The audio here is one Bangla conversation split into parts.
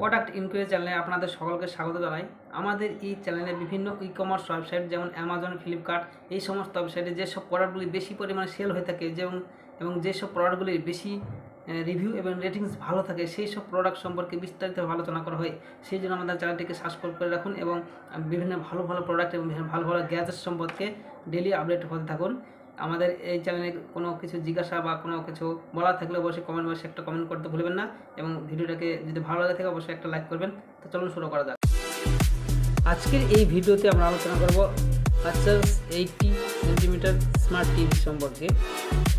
প্রোডাক্ট ইনকোয়ারি চ্যানেলে আপনাদের সকলকে স্বাগত জানাই। আমাদের এই চ্যানেলে বিভিন্ন ই-কমার্স ওয়েবসাইট যেমন অ্যামাজন, ফ্লিপকার্ট এই সমস্ত ওয়েবসাইটে যেসব প্রোডাক্টগুলি বেশি পরিমাণে সেল হয়ে থাকে এবং যেসব প্রোডাক্টগুলির বেশি রিভিউ এবং রেটিংস ভালো থাকে সেই সব প্রোডাক্ট সম্পর্কে বিস্তারিতভাবে আলোচনা করা হয়। সেই জন্য আমাদের চ্যানেলটিকে সাবস্ক্রাইব করে রাখুন এবং বিভিন্ন ভালো ভালো প্রোডাক্ট এবং ভালো ভালো গ্যাজেট সম্পর্কে ডেলি আপডেট হতে থাকুন। আমাদের এই চ্যানেলে কোনো কিছু জিজ্ঞাসা বা কোনো কিছু বলার থাকলে অবশ্যই কমেন্ট বক্সে একটা কমেন্ট করতে ভুলবেন না এবং ভিডিওটাকে যদি ভালো লাগে থাকে অবশ্যই একটা লাইক করবেন। তো চলুন শুরু করা যাক। আজকের এই ভিডিওতে আমরা আলোচনা করব আচার্স 80 সেন্টিমিটার স্মার্ট টিভি সম্পর্কে।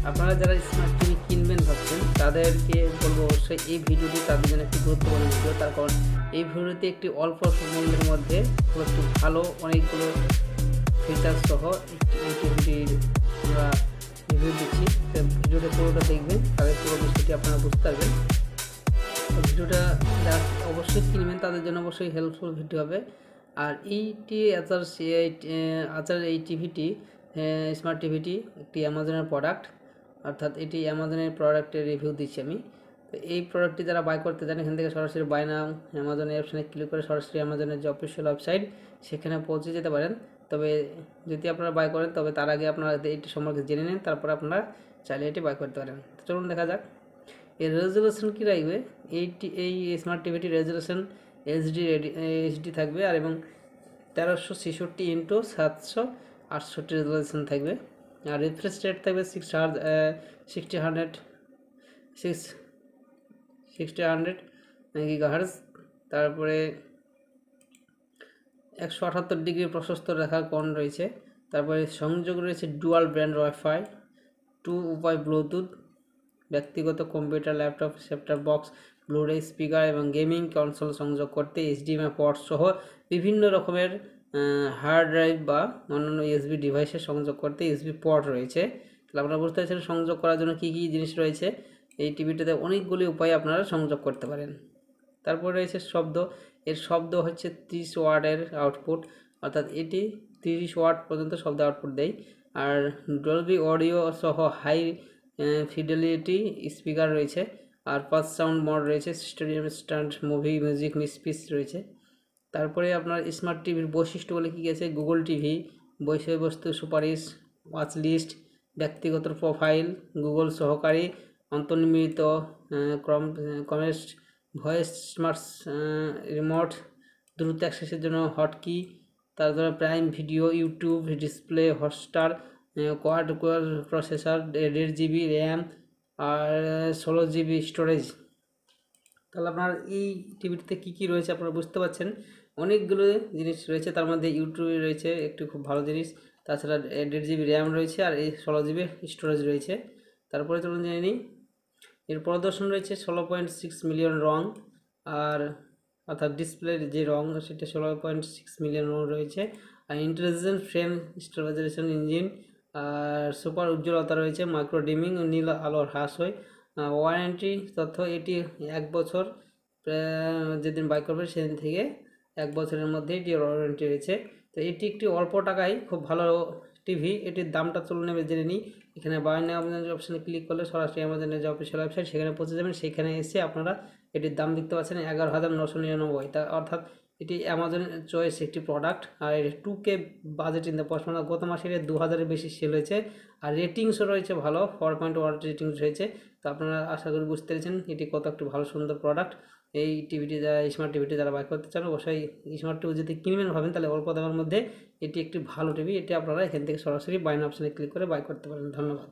আপনারা যারা স্মার্ট টিভি কিনবেন ভাবছেন তাদেরকে বলবো অবশ্যই এই ভিডিওটি তাদের জন্য একটি গুরুত্বপূর্ণ ভিডিও। তার কারণ এই ভিডিওতে একটি অল্প মূল্যের মধ্যে একটু ভালো অনেকগুলো ফিচার সহ এই টিভিটির আমরা রিভিউ দিচ্ছি। তো ভিডিওটা পুরোটা দেখবেন, তাদের পুরো বিষয়টি আপনারা বুঝতে পারবেন। তো ভিডিওটা যারা অবশ্যই কিনবেন তাদের জন্য অবশ্যই হেল্পফুল ভিডিও হবে। আর এইটি আচার এই টিভিটি স্মার্ট টিভিটি একটি অ্যামাজনের প্রোডাক্ট, অর্থাৎ এটি অ্যামাজনের প্রোডাক্টের রিভিউ দিচ্ছি আমি। তো এই প্রোডাক্টটি যারা বাই করতে চান এখান থেকে সরাসরি বাই নাও অ্যামাজনের অপশানে ক্লিক করে সরাসরি অ্যামাজনের যে অফিসিয়াল ওয়েবসাইট সেখানে পৌঁছে যেতে পারেন। তবে যদি আপনারা বাই করেন তবে তার আগে আপনারা এটি সম্পর্কে জেনে নেন, তারপর আপনারা চাইলে এটি বাই করতে পারেন। তো চলুন দেখা যাক এর রেজুলেশন কী রাখবে। এই স্মার্ট টিভিটির রেজুলেশন এইচডি থাকবে আর এবং 1366 ইন্টু 768 রেজুলেশন থাকবে। আর রিফ্রেশ রেট থাকবে 600 গিগাহার্জ। তারপরে 178 ডিগ্রি প্রশস্ত রেখার কোণ রয়েছে। তারপরে সংযোগ রয়েছে ডুয়াল ব্যান্ড ওয়াইফাই, 2 উপায় ব্লুটুথ, ব্যক্তিগত computer, laptop, set top box, blu ray speaker এবং গেমিং কনসোল সংযোগ করতে এইচডিএমআই পোর্ট সহ বিভিন্ন রকমের হার্ড ড্রাইভ বা অন্যান্য ইউএসবি ডিভাইসে সংযোগ করতে ইউএসবি পোর্ট রয়েছে। তাহলে আপনারা বুঝতে পারছেন সংযোগ করার জন্য কী কী জিনিস রয়েছে। এই টিভিটাতে অনেকগুলি উপায়ে আপনারা সংযোগ করতে পারেন। তারপরে রয়েছে শব্দ। এর শব্দ হচ্ছে 30 ওয়াটের আউটপুট, অর্থাৎ এটি 30 ওয়াট পর্যন্ত শব্দ আউটপুট দেয়। আর ডলবি অডিও সহ হাই ফিডেলিটি স্পিকার রয়েছে। আর পাঁচ সাউন্ড মোড রয়েছে, stadium stand, movie, music, speech রয়েছে। তারপরে আপনার স্মার্ট টিভির বৈশিষ্ট্য বলে কী আছে, গুগল টিভি, বিষয়বস্তু সুপারিশ, ওয়াচ লিস্ট, ব্যক্তিগত প্রোফাইল, গুগল সহকারী, অন্তর্নির্মিত কমেস্ট, ভয়েস স্মার্ট রিমোট, দ্রুত অ্যাক্সেসের জন্য হটকি, তারপরে Prime Video, YouTube, display, Hotstar, quad core processor, 1.5 GB RAM আর 16 জিবি স্টোরেজ। তাহলে আপনার এই টিভিটিতে কী কী রয়েছে আপনারা বুঝতে পারছেন। অনেকগুলো জিনিস রয়েছে, তার মধ্যে ইউটিউবে রয়েছে একটি খুব ভালো জিনিস, তাছাড়া 1.5 জিবি র্যাম রয়েছে আর এই 16 জিবি স্টোরেজ রয়েছে। তারপরে চলুন জেনে নিই এর প্রদর্শন রয়েছে 16.6 মিলিয়ন রং, আর অর্থাৎ ডিসপ্লের যে রং সেটা 16.6 মিলিয়ন রং রয়েছে। আর ইন্টেলিজেন্ট ফ্রেম স্টেবিলাইজেশন ইঞ্জিন, আর সুপার উজ্জ্বলতা রয়েছে, মাইক্রো ডিমিং, নীল আলোর হ্রাস হয়। ওয়ারেন্টি তথ্য, এটি 1 বছর, যেদিন বাই করবে সেদিন থেকে 1 বছরের মধ্যে এটি ওয়ারেন্টি রয়েছে। তো এটি একটি অল্প টাকায় খুব ভালো টিভি। এটির দামটা চলুন নেবে জেনে নিই। এখানে বাই নাও অপশানে ক্লিক করলে সরাসরি অ্যামাজনের যে অফিসিয়াল ওয়েবসাইট সেখানে পৌঁছে যাবেন। সেখানে এসে আপনারা এটির দাম দেখতে পাচ্ছেন 11,999। তা অর্থাৎ এটি অ্যামাজন চয়েস একটি প্রোডাক্ট। আর এর 2K budget in the post, মানে গত মাসের 2000-এর বেশি সেল হয়েছে। আর রেটিংসও রয়েছে ভালো, 4.1 রেটিংস রয়েছে। তো আপনারা আশা করি বুঝতে পেরেছেন এটি কত একটি ভালো সুন্দর প্রোডাক্ট। এই টিভিটি যারা স্মার্ট টিভিটি যারা বাই করতে চান অবশ্যই স্মার্ট টিভি যদি কিনবেন ভাবেন তাহলে অল্প দামের মধ্যে এটি একটি ভালো টিভি। এটি আপনারা এখান থেকে সরাসরি বাই নাও অপশানে ক্লিক করে বাই করতে পারেন। ধন্যবাদ।